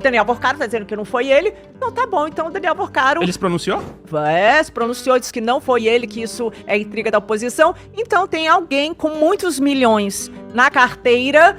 Daniel Porcaro tá dizendo que não foi ele, então tá bom, então o Daniel Porcaro... Ele se pronunciou? Se pronunciou, disse que não foi ele, que isso é intriga da oposição. Então tem alguém com muitos milhões na carteira,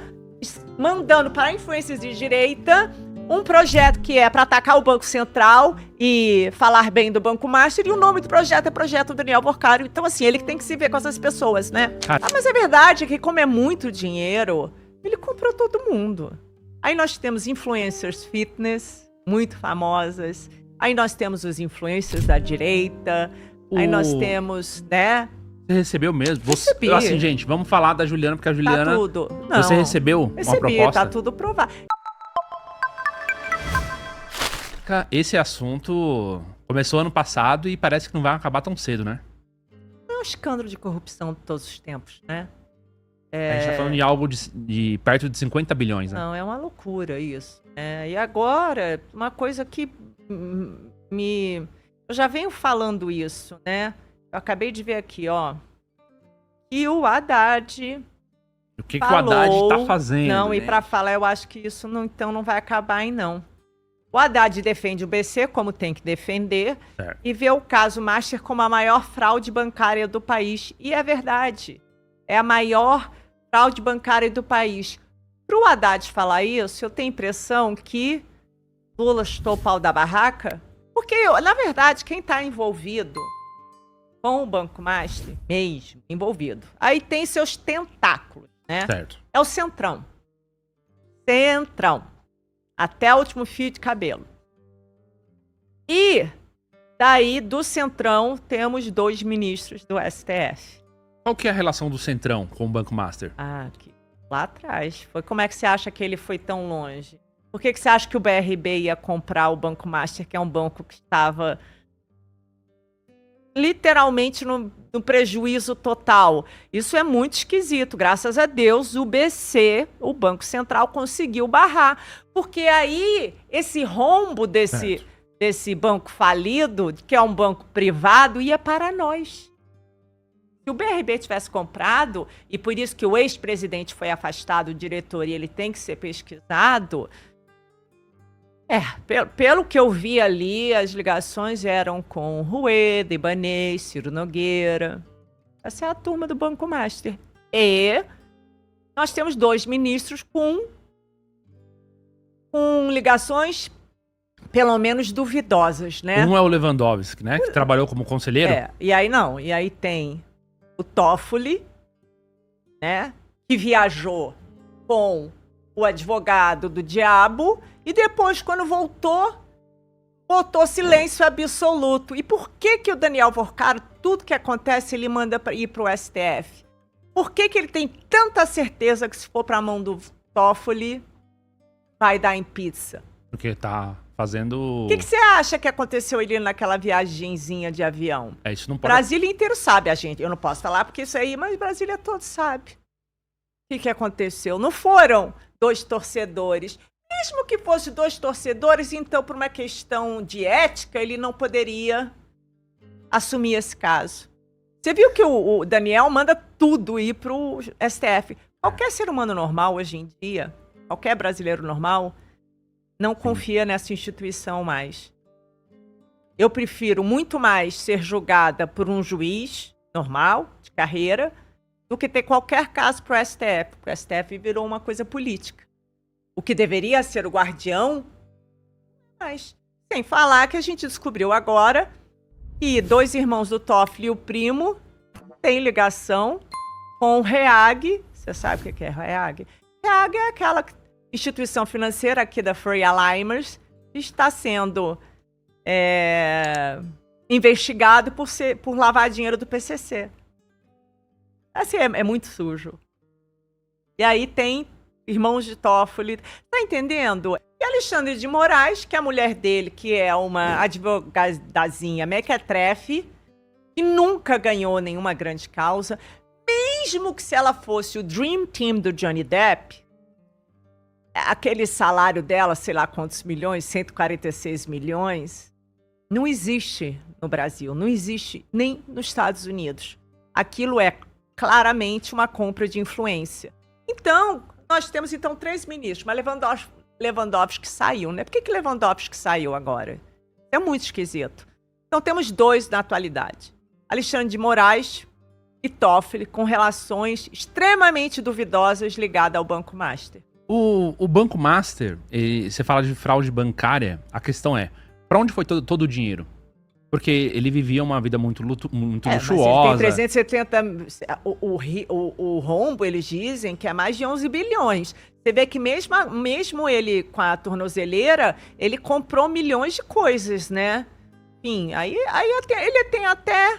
mandando para influências de direita um projeto que é para atacar o Banco Central e falar bem do Banco Master, e o nome do projeto é Projeto Daniel Porcaro. Então assim, ele que tem que se ver com essas pessoas, né? Mas é verdade que como é muito dinheiro, ele comprou todo mundo. Aí nós temos influencers fitness, muito famosas. Aí nós temos os influencers da direita. Aí nós temos, né? Você recebeu mesmo? Recebi. Assim, gente, vamos falar da Juliana, porque a Juliana... Tá tudo. Não, você recebeu uma proposta? Tá tudo provado. Esse assunto começou ano passado e parece que não vai acabar tão cedo, né? É um escândalo de corrupção de todos os tempos, né? A gente tá falando de algo de perto de 50 bilhões, né? Não, é uma loucura isso. E agora, uma coisa que eu já venho falando isso, né? Eu acabei de ver aqui, ó. E o Haddad... O que o Haddad tá fazendo, Não, né? E pra falar, eu acho que isso então não vai acabar aí, não. O Haddad defende o BC como tem que defender, certo, e vê o caso Master como a maior fraude bancária do país. E é verdade. É a maior fraude bancária do país. Para o Haddad falar isso, eu tenho a impressão que Lula chutou o pau da barraca, porque, na verdade, quem está envolvido com o Banco Master, mesmo envolvido, aí tem seus tentáculos, né? Certo. É o Centrão. Centrão. Até o último fio de cabelo. E daí, do Centrão, temos 2 ministros do STF. Qual que é a relação do Centrão com o Banco Master? Lá atrás. Como é que você acha que ele foi tão longe? Por que você acha que o BRB ia comprar o Banco Master, que é um banco que estava literalmente no prejuízo total? Isso é muito esquisito. Graças a Deus, o BC, o Banco Central, conseguiu barrar. Porque aí, esse rombo desse banco falido, que é um banco privado, ia para nós. Se o BRB tivesse comprado, e por isso que o ex-presidente foi afastado, o diretor, e ele tem que ser pesquisado, pelo que eu vi ali, as ligações eram com Rueda, Ibanez, Ciro Nogueira. Essa é a turma do Banco Master. E nós temos 2 ministros com ligações, pelo menos, duvidosas, né? Um é o Lewandowski, né? Que trabalhou como conselheiro. E aí tem o Toffoli, né? Que viajou com o advogado do diabo e depois, quando voltou, botou silêncio absoluto. E por que o Daniel Porcaro, tudo que acontece, ele manda ir pro STF? Por que ele tem tanta certeza que se for pra mão do Toffoli, vai dar em pizza? Porque tá fazendo... O que você acha que aconteceu ali naquela viagenzinha de avião? Isso não pode... Brasília inteiro sabe, a gente. Eu não posso falar porque isso aí, mas Brasília todo sabe. O que aconteceu? Não foram 2 torcedores. Mesmo que fosse 2 torcedores, então, por uma questão de ética, ele não poderia assumir esse caso. Você viu que o Daniel manda tudo ir pro STF. Qualquer ser humano normal hoje em dia, qualquer brasileiro normal, não confia nessa instituição mais. Eu prefiro muito mais ser julgada por um juiz normal, de carreira, do que ter qualquer caso pro STF. O STF virou uma coisa política. O que deveria ser o guardião, mas sem falar que a gente descobriu agora que 2 irmãos do Toffoli e o primo têm ligação com o REAG. Você sabe o que é REAG? REAG é aquela instituição financeira aqui da Free Alzheimer's, que está sendo investigado por lavar dinheiro do PCC. Assim, é muito sujo. E aí tem irmãos de Toffoli. Tá entendendo? E Alexandre de Moraes, que é a mulher dele, que é uma advogadazinha mequetrefe, que nunca ganhou nenhuma grande causa, mesmo que se ela fosse o Dream Team do Johnny Depp, aquele salário dela, sei lá quantos milhões, 146 milhões, não existe no Brasil, não existe nem nos Estados Unidos. Aquilo é claramente uma compra de influência. Então, nós temos 3 ministros, mas Lewandowski saiu, né? Por que Lewandowski saiu agora? É muito esquisito. Então temos 2 na atualidade. Alexandre de Moraes e Toffoli, com relações extremamente duvidosas ligadas ao Banco Master. O Banco Master, você fala de fraude bancária, a questão é, pra onde foi todo o dinheiro? Porque ele vivia uma vida muito luxuosa. Mas ele tem 370... O rombo, eles dizem que é mais de 11 bilhões. Você vê que mesmo ele com a tornozeleira, ele comprou milhões de coisas, né? Enfim, aí ele tem até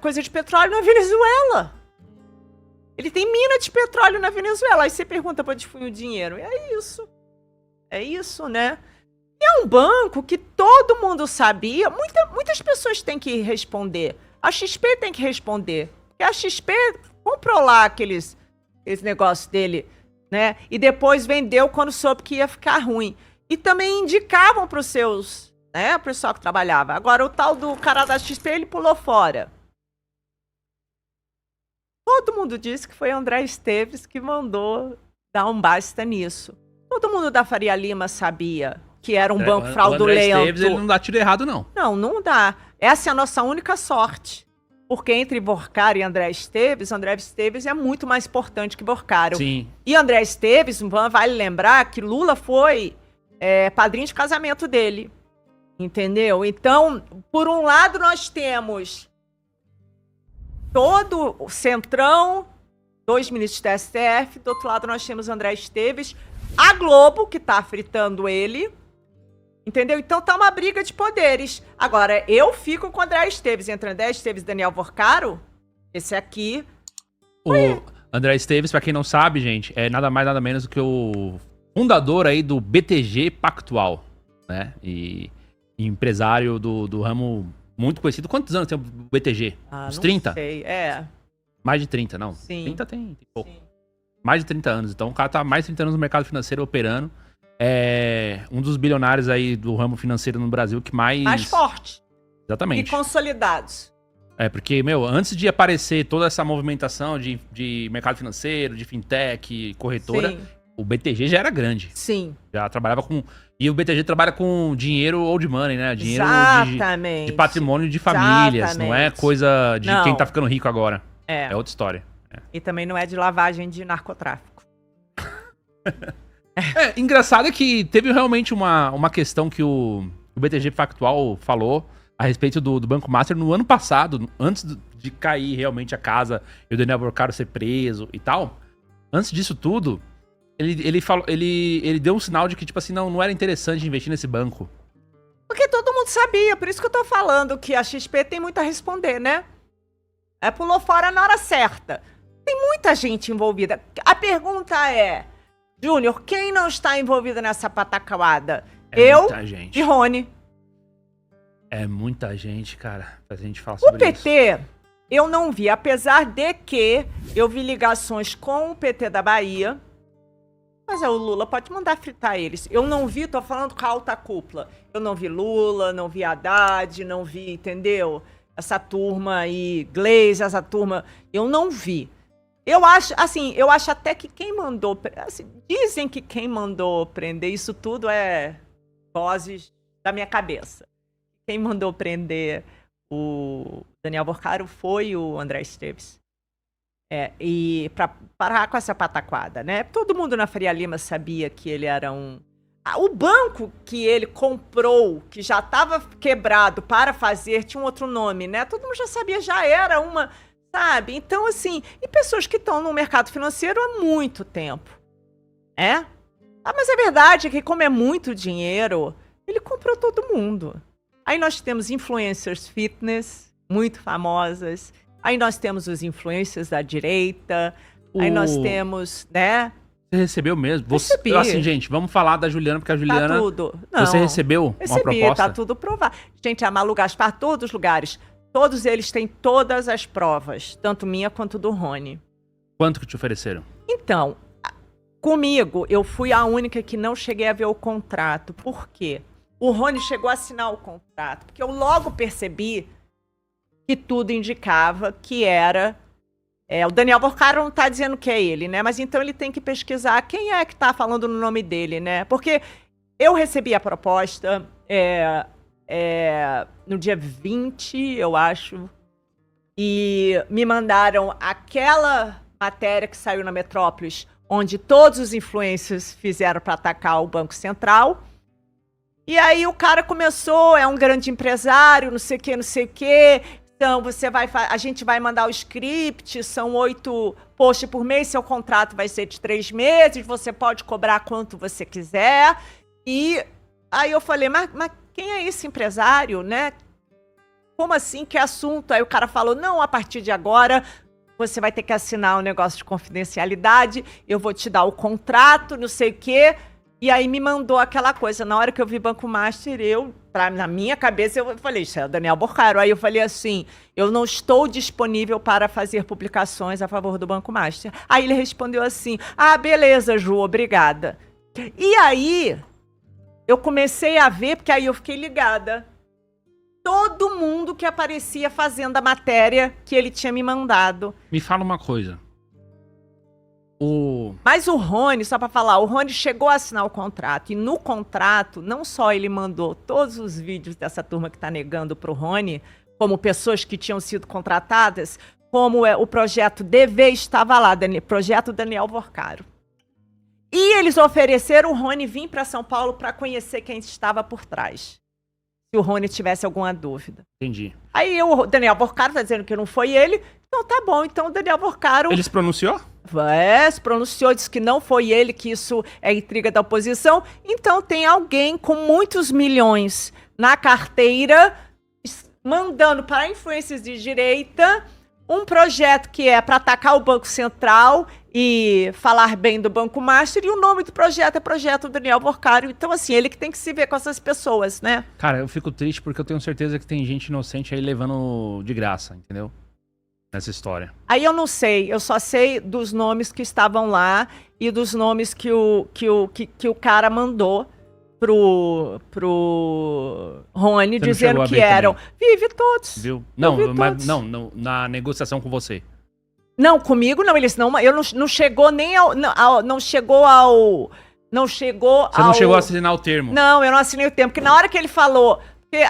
coisa de petróleo na Venezuela. Ele tem mina de petróleo na Venezuela. Aí você pergunta para onde foi o dinheiro. É isso. É isso, né? É um banco que todo mundo sabia. Muitas pessoas têm que responder. A XP tem que responder. Porque a XP comprou lá esse negócio dele, né? E depois vendeu quando soube que ia ficar ruim. E também indicavam para os seus, né? O pessoal que trabalhava. Agora, o tal do cara da XP, ele pulou fora. Todo mundo disse que foi André Esteves que mandou dar um basta nisso. Todo mundo da Faria Lima sabia que era um banco fraudulento. O André Esteves, ele não dá tiro errado, não. Não dá. Essa é a nossa única sorte. Porque entre Borcaro e André Esteves é muito mais importante que Borcaro. Sim. E André Esteves, vale lembrar que Lula foi padrinho de casamento dele. Entendeu? Então, por um lado, nós temos todo o Centrão, 2 ministros do STF, do outro lado nós temos André Esteves, a Globo, que tá fritando ele, entendeu? Então tá uma briga de poderes. Agora, eu fico com André Esteves, entre André Esteves e Daniel Borcaro, esse aqui... O André Esteves, pra quem não sabe, gente, é nada mais nada menos do que o fundador aí do BTG Pactual, né? E empresário do ramo... muito conhecido. Quantos anos tem o BTG? Uns 30? Não sei, Mais de 30, não? Sim. 30 tem pouco. Sim. Mais de 30 anos. Então o cara tá há mais de 30 anos no mercado financeiro operando. É um dos bilionários aí do ramo financeiro no Brasil que mais forte. Exatamente. E consolidados. Porque, antes de aparecer toda essa movimentação de mercado financeiro, de fintech, corretora, sim, o BTG já era grande. Sim. Já trabalhava com... E o BTG trabalha com dinheiro old money, né? Dinheiro de patrimônio de famílias. Exatamente. Não é coisa de quem tá ficando rico agora. É outra história. E também não é de lavagem de narcotráfico. Engraçado é que teve realmente uma questão que o BTG Pactual falou a respeito do Banco Master no ano passado, antes de cair realmente a casa e o Daniel Borcaro ser preso e tal. Antes disso tudo... Ele deu um sinal de que, tipo assim, não era interessante investir nesse banco. Porque todo mundo sabia, por isso que eu tô falando que a XP tem muito a responder, né? Pulou fora na hora certa. Tem muita gente envolvida. A pergunta é, Júnior, quem não está envolvido nessa pataquada? Muita gente. E Rony. É muita gente, cara, pra gente falar sobre isso. O PT, eu não vi, apesar de que eu vi ligações com o PT da Bahia... Mas o Lula pode mandar fritar eles. Eu não vi, tô falando com a alta cúpula. Eu não vi Lula, não vi Haddad, não vi, entendeu? Essa turma aí, Gleisi, essa turma, eu não vi. Eu acho até que quem mandou... Assim, dizem que quem mandou prender isso tudo é vozes da minha cabeça. Quem mandou prender o Daniel Borcaro foi o André Esteves. E para parar com essa pataquada, né? Todo mundo na Faria Lima sabia que ele era o banco que ele comprou, que já estava quebrado para fazer, tinha um outro nome, né? Todo mundo já sabia, já era uma, sabe? Então, assim, e pessoas que estão no mercado financeiro há muito tempo, mas é verdade que como é muito dinheiro, ele comprou todo mundo. Aí nós temos influencers fitness, muito famosas. Aí nós temos os influencers da direita. Aí nós temos, né? Você recebeu mesmo? Recebi. Assim, gente, vamos falar da Juliana, porque a Juliana... Tá tudo. Não, você recebeu uma proposta? Tá tudo provado. Gente, a Malu Gaspar, todos os lugares. Todos eles têm todas as provas. Tanto minha quanto do Rony. Quanto que te ofereceram? Então, comigo, eu fui a única que não cheguei a ver o contrato. Por quê? O Rony chegou a assinar o contrato. Porque eu logo percebi... que tudo indicava que era O Daniel Porcaro não tá dizendo que é ele, né? Mas então ele tem que pesquisar quem é que tá falando no nome dele, né? Porque eu recebi a proposta no dia 20, eu acho, e me mandaram aquela matéria que saiu na Metrópolis, onde todos os influencers fizeram para atacar o Banco Central. E aí o cara começou, é um grande empresário, não sei o quê, não sei o quê. Então a gente vai mandar o script, são 8 posts por mês, seu contrato vai ser de 3 meses, você pode cobrar quanto você quiser. E aí eu falei, mas quem é esse empresário, né? Como assim? Que assunto? Aí o cara falou, não, a partir de agora você vai ter que assinar um negócio de confidencialidade, eu vou te dar o contrato, não sei o quê. E aí me mandou aquela coisa. Na hora que eu vi Banco Master, na minha cabeça, eu falei, isso é o Daniel Porcaro. Aí eu falei assim, eu não estou disponível para fazer publicações a favor do Banco Master. Aí ele respondeu assim, beleza, Ju, obrigada. E aí eu comecei a ver, porque aí eu fiquei ligada. Todo mundo que aparecia fazendo a matéria que ele tinha me mandado. Me fala uma coisa. Mas o Rony, só pra falar, o Rony chegou a assinar o contrato. E no contrato, não só ele mandou todos os vídeos dessa turma que tá negando pro Rony, como pessoas que tinham sido contratadas, como o projeto DV estava lá, projeto Daniel Porcaro. E eles ofereceram o Rony vir para São Paulo para conhecer quem estava por trás. Se o Rony tivesse alguma dúvida. Entendi. Aí o Daniel Porcaro tá dizendo que não foi ele. Então tá bom, então o Daniel Porcaro... Ele se pronunciou? Se pronunciou, disse que não foi ele, que isso é intriga da oposição. Então tem alguém com muitos milhões na carteira mandando para influências de direita um projeto que é para atacar o Banco Central e falar bem do Banco Master, e o nome do projeto é Projeto Daniel Porcaro. Então, assim, ele que tem que se ver com essas pessoas, né? Cara, eu fico triste porque eu tenho certeza que tem gente inocente aí levando de graça, entendeu? Nessa história. Aí eu não sei, eu só sei dos nomes que estavam lá e dos nomes que o cara mandou pro Rony, dizendo que eram. Vive todos. Viu? Não, mas não, na negociação com você. Não, comigo não, eles não. Eu não chegou nem ao. Não chegou ao. Não chegou Você não chegou a assinar o termo? Não, eu não assinei o termo, porque na hora que ele falou.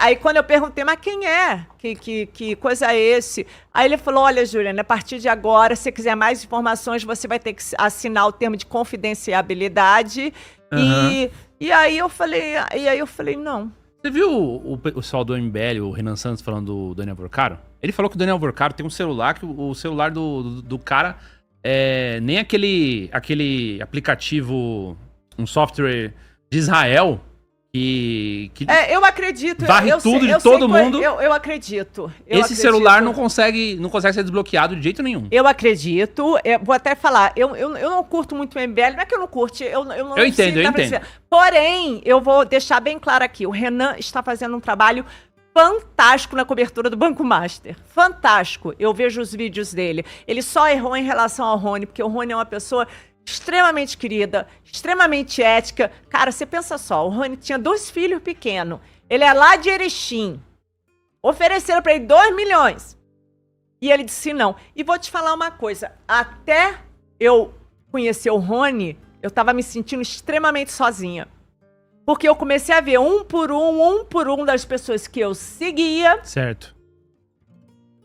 Aí quando eu perguntei, mas quem é? Que coisa é esse? Aí ele falou, olha, Juliana, a partir de agora, se você quiser mais informações, você vai ter que assinar o termo de confidencialidade. Uhum. E aí eu falei, não. Você viu o pessoal do MBL, o Renan Santos, falando do Daniel Porcaro? Ele falou que o Daniel Porcaro tem um celular, que o celular do cara é nem aquele aplicativo, um software de Israel, que eu acredito. Varre tudo de todo mundo. Eu acredito. Esse celular não consegue ser desbloqueado de jeito nenhum. Eu acredito. Vou até falar, eu não curto muito o MBL, não é que eu não curto, eu entendo. Porém, eu vou deixar bem claro aqui, o Renan está fazendo um trabalho fantástico na cobertura do Banco Master. Fantástico. Eu vejo os vídeos dele. Ele só errou em relação ao Rony, porque o Rony é uma pessoa extremamente querida, extremamente ética. Cara, você pensa só, o Rony tinha 2 filhos pequenos. Ele é lá de Erechim. Ofereceram para ele 2 milhões. E ele disse não. E vou te falar uma coisa. Até eu conhecer o Rony, eu tava me sentindo extremamente sozinha. Porque eu comecei a ver um por um das pessoas que eu seguia. Certo.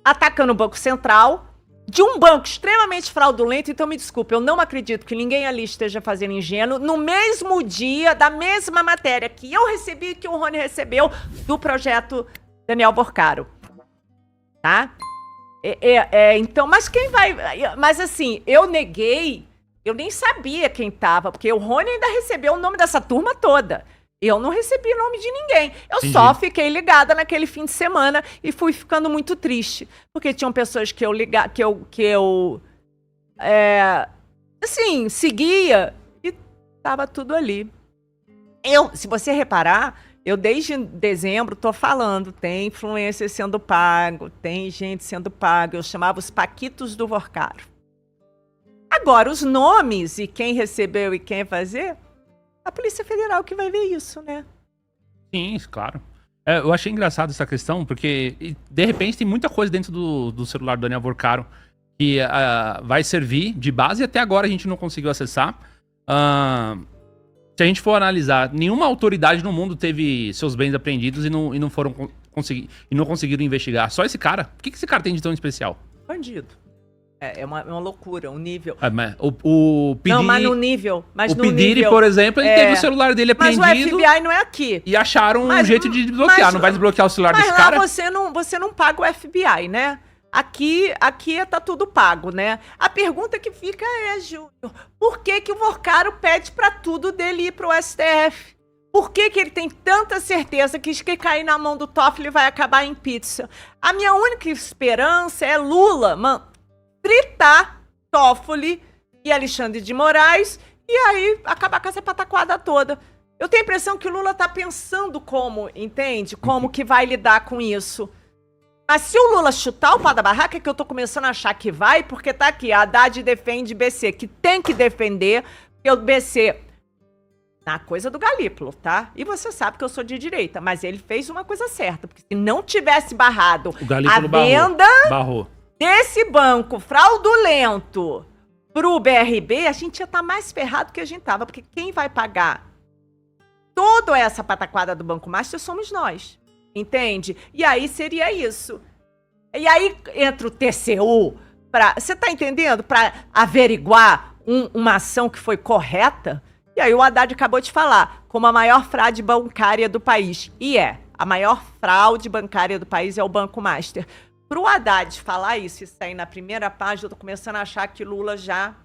Atacando o Banco Central. De um banco extremamente fraudulento, então me desculpe, eu não acredito que ninguém ali esteja fazendo ingênuo, no mesmo dia, da mesma matéria que eu recebi, que o Rony recebeu, do projeto Daniel Porcaro. Tá? Então, mas quem vai... Mas assim, eu neguei, eu nem sabia quem tava, porque o Rony ainda recebeu o nome dessa turma toda. Eu não recebi nome de ninguém. Eu Entendi. Só fiquei ligada naquele fim de semana e fui ficando muito triste. Porque tinham pessoas que eu seguia e tava tudo ali. Se você reparar, eu desde dezembro tô falando, tem influencer sendo pago, tem gente sendo pago. Eu chamava os paquitos do Porcaro. Agora, os nomes e quem recebeu e quem ia fazer... A Polícia Federal que vai ver isso, né? Sim, claro. Eu achei engraçado essa questão, porque de repente tem muita coisa dentro do celular do Daniel Porcaro que vai servir de base e até agora a gente não conseguiu acessar. Se a gente for analisar, nenhuma autoridade no mundo teve seus bens apreendidos e não conseguiram investigar. Só esse cara. O que esse cara tem de tão especial? Bandido. É uma loucura, um nível. Mas o Pidiri, não, mas no nível. Mas o no Pidiri, nível, por exemplo, ele teve o celular dele apreendido. Mas o FBI não é aqui. E acharam um jeito de desbloquear. Não vai desbloquear o celular desse cara? Mas lá você não paga o FBI, né? Aqui tá tudo pago, né? A pergunta que fica é, Júnior, por que o Vorcaro pede pra tudo dele ir pro STF? Por que ele tem tanta certeza que cair na mão do Toffoli vai acabar em pizza? A minha única esperança é Lula fritar Toffoli e Alexandre de Moraes e aí acabar com essa pataquada toda. Eu tenho a impressão que o Lula tá pensando como, entende? Como que vai lidar com isso. Mas se o Lula chutar o pau da barraca, que eu tô começando a achar que vai, porque tá aqui, a Haddad defende BC, que tem que defender, porque o BC, na coisa do Galípolo, tá? E você sabe que eu sou de direita, mas ele fez uma coisa certa, porque se não tivesse barrado a venda desse banco fraudulento pro BRB, a gente ia estar mais ferrado que a gente tava, porque quem vai pagar toda essa pataquada do Banco Master somos nós. Entende? E aí seria isso. E aí entra o TCU pra... Você tá entendendo? Pra averiguar uma ação que foi correta. E aí o Haddad acabou de falar, como a maior fraude bancária do país. E a maior fraude bancária do país é o Banco Master. Pro Haddad falar isso e sair na primeira página, eu tô começando a achar que Lula já